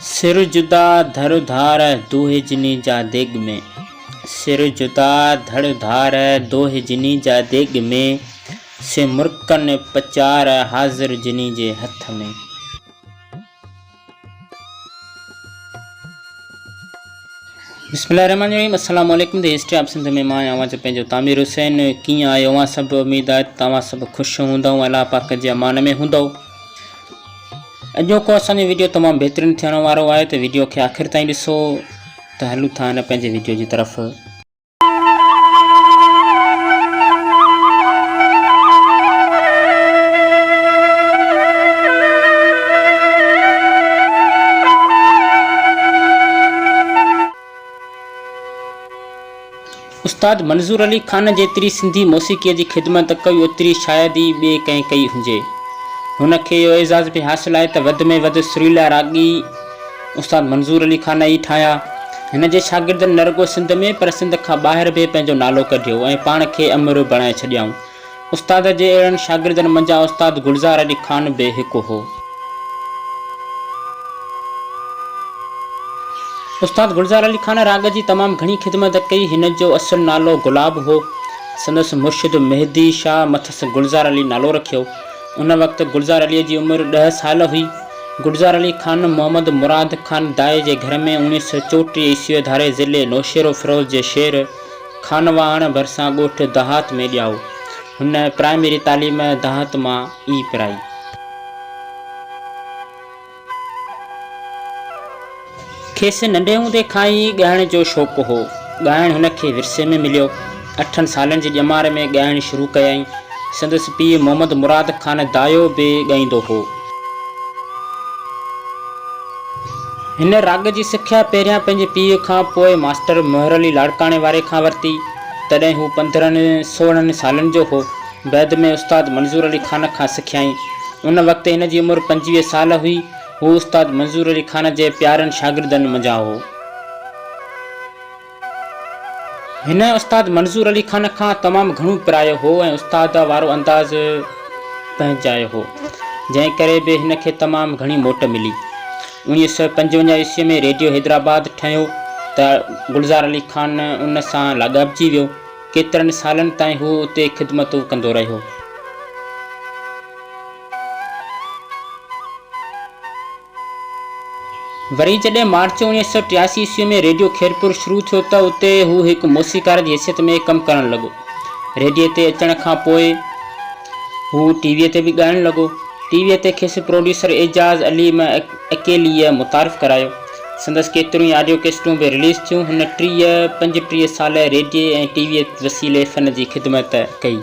सिर जुदा धड़ धार दोहे जिनी जा देग में। सिर जुदा धड़ धार दोहे जिनी जा देग में। से मुर्कन पचार हाजिर जिनी जे हथ में। बिस्मिल्लाहिर्रहमानिर्रहीम। अस्सलाम वालेकुम। द हिस्ट्री ऑफ सिंध में मां आवां जो पंहिंजो तामिर हुसैन। कीअं आहियो? अवां सभु उमेद आहे तव्हां सभु ख़ुशि हूंदव, अलाह पाक जे अमान में हूंदव। अॼोको असांजो वीडियो तमामु बहितरीनु थियण वारो आहे, त वीडियो खे आख़िर ताईं ॾिसो। त हलूं था हिन पंहिंजे वीडियो जी तरफ़। उस्ताद मंज़ूर अली ख़ान जेतिरी सिंधी मौसीक़ीअ जी ख़िदमत कई ओतिरी शायदि ई ॿिए कंहिं कई हुजे। हुनखे इहो एज़ाज़ बि हासिलु आहे त वधि में वधि सुरीला राॻी उस्ताद मंज़ूर अली ख़ान ई ठाहिया। हिन जे शागिर्दनि न रुॻो सिंध में पर सिंध खां ॿाहिरि बि पंहिंजो नालो कढियो ऐं पाण खे अमर बणाए छॾियाऊं। उस्ताद जे अहिड़नि शागिर्दनि मंझां उस्ताद गुलज़ार अली ख़ान बि हिकु हो। उस्ताद गुलज़ार अली ख़ान राग जी तमामु घणी ख़िदमत कई। हिन जो असुलु नालो गुलाब हो। संदसि मुर्शिद मेहदी शाह मथसि गुलज़ार अली नालो रखियो। उन वक़्तु गुलज़ार अलीअ जी उमिरि 10 साल हुई। गुलज़ार अली ख़ान मोहम्मद मुराद ख़ान दाए जे घर में 1934 ईस्वी धारे ज़िले नौशेरो फ़िरोज़ जे शेर खानवाण भरिसां ॻोठु दहात में ॼाओ। हुन प्राइमरी तालीम दहात मां ई पिराई। खेसि नंढे हूंदे खां ई ॻाइण जो शौक़ु हो। ॻाइणु हुनखे विरसे में मिलियो। 8 सालनि जी ॼमार में ॻाइणु शुरू कयईं। संदसि पीउ मोहम्मद मुराद ख़ान दायो बि ॻाईंदो हो। हिन राग जी सिख्या पहिरियां पंहिंजे पीउ खां, पोइ मास्टर मोहर अली लाड़काणे वारे खां वरिती। तॾहिं हू 15-16 सालनि जो हो। बैदि में उस्ताद मंज़ूर अली ख़ान खां सिखियाईं। उन वक़्तु हिन जी उमिरि 25 साल हुई। हू उस्ताद मंज़ूर अली ख़ान जे प्यारनि शागिर्दनि मंझां हो। हिन उस्ताद मंज़ूर अली ख़ान खां तमामु घणो पिरायो हो ऐं उस्ताद वारो अंदाज़ पंहिंजायो हो, जंहिं करे बि हिन खे तमामु घणी मोट मिली। 1955 ईस्वी में रेडियो हैदराबाद ठहियो त गुलज़ार अली ख़ान उन सां लाॻापिजी वियो। केतिरनि सालनि ताईं हू उते ख़िदमतूं कंदो रहियो। वरी जॾहिं मार्च 1983 ईस्वी में रेडियो खैरपुर शुरू थियो त उते हू हिकु मौसीक़ार जी हैसियत में कमु करणु लॻो। रेडियो ते अचण खां पोइ हू टीवीअ ते बि ॻाइणु लॻो। टीवीअ ते खेसि प्रोड्यूसर एजाज़ अलीम अकेलीअ मुतारिफ़ करायो। संदसि केतिरियूं ई ऑडियो कैसेटूं बि रिलीज़ थियूं। हुन 35 साल रेडियो ऐं टीवीअ वसीले फ़न जी ख़िदमत कई।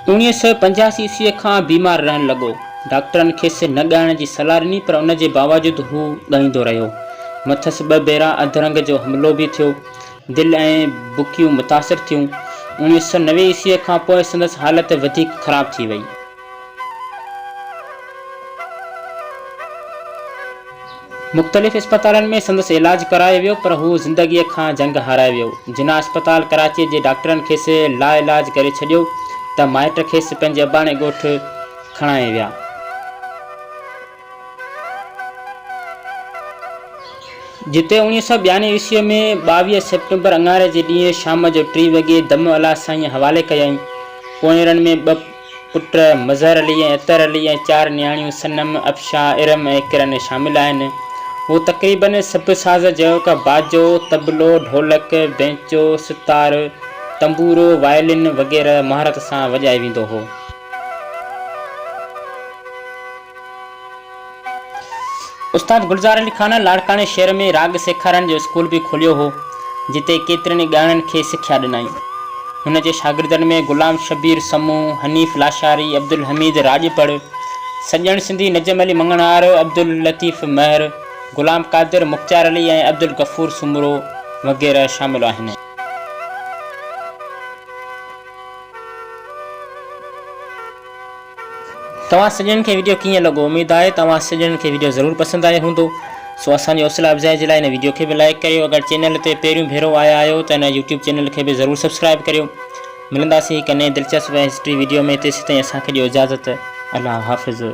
1985 ईस्वीअ खां बीमार रहणु लॻो। डॉक्टरनि खेसि न ॻाइण जी सलाह ॾिनी, पर उन जे बावजूदि हू ॻाईंदो रहियो। मथसि 2 भेरा अधरंग जो हमिलो बि थियो। दिलि ऐं बुकियूं मुतासिर थियूं। 1990 ईस्वीअ खां पोइ संदसि हालत वधीक ख़राब थी वई। मुख़्तलिफ़ अस्पतालनि में संदसि इलाज करायो वियो, पर हू ज़िंदगीअ खां जंग हाराए वियो। जिना अस्पताल कराचीअ जे डॉक्टरनि खेसि लाइलाज करे छॾियो त माइट खेसि पंहिंजे अबाणे ॻोठु खणाए विया। जिते 1992 ईस्वीअ में 22 सेप्टेंबर अंगारे जे ॾींहुं शाम जो 3 वॻे दम अला साईं हवाले कयईं। पोइरनि में 2 पुट मज़हर अली ऐं अतर अली ऐं 4 नियाणियूं सनम, अफशा, इरम ऐं किरन शामिल आहिनि। हू तक़रीबन सभु साज़ जहिड़ो का बाजो, तबलो, ढोलक, बैंचो, सितार, तंबूरो, वायलिन वग़ैरह महारत सां वॼाए वेंदो हो। उस्ताद गुलज़ार अली ख़ान लाड़काणे शहर में राग सेखारण जो स्कूल बि खोलियो हो, जिते केतिरनि ॻाइणनि खे सिख्या ॾिनई। हुन जे शागिर्दनि में गुलाम शबीर समूह, हनीफ़ लाशारी, अब्दुल हमीद राजपड़, सॼण सिंधी नजम अली मंगणार, अब्दुल लतीफ़ महर, गुलाम कादिर मुख्तार अली ऐं अब्दुल गफ़ूर सुमरो वग़ैरह शामिल आहिनि। तव्हां सॼणनि खे वीडियो कीअं लॻो? उमेद आहे तव्हां सॼणनि खे वीडियो ज़रूरु पसंदि आयो हूंदो। सो असांजी हौसला अफ़ज़ाई जे लाइ हिन वीडियो खे बि लाइक करियो। अगरि चैनल ते पहिरियों भेरो आया आहियो त हिन यूट्यूब चैनल खे बि ज़रूरु सब्सक्राइब करियो। मिलंदासीं हिकु नए दिलचस्प हिस्ट्री वीडियो में। तेसि ताईं असांखे ॾियो इजाज़त। अल्लाह हाफ़िज़।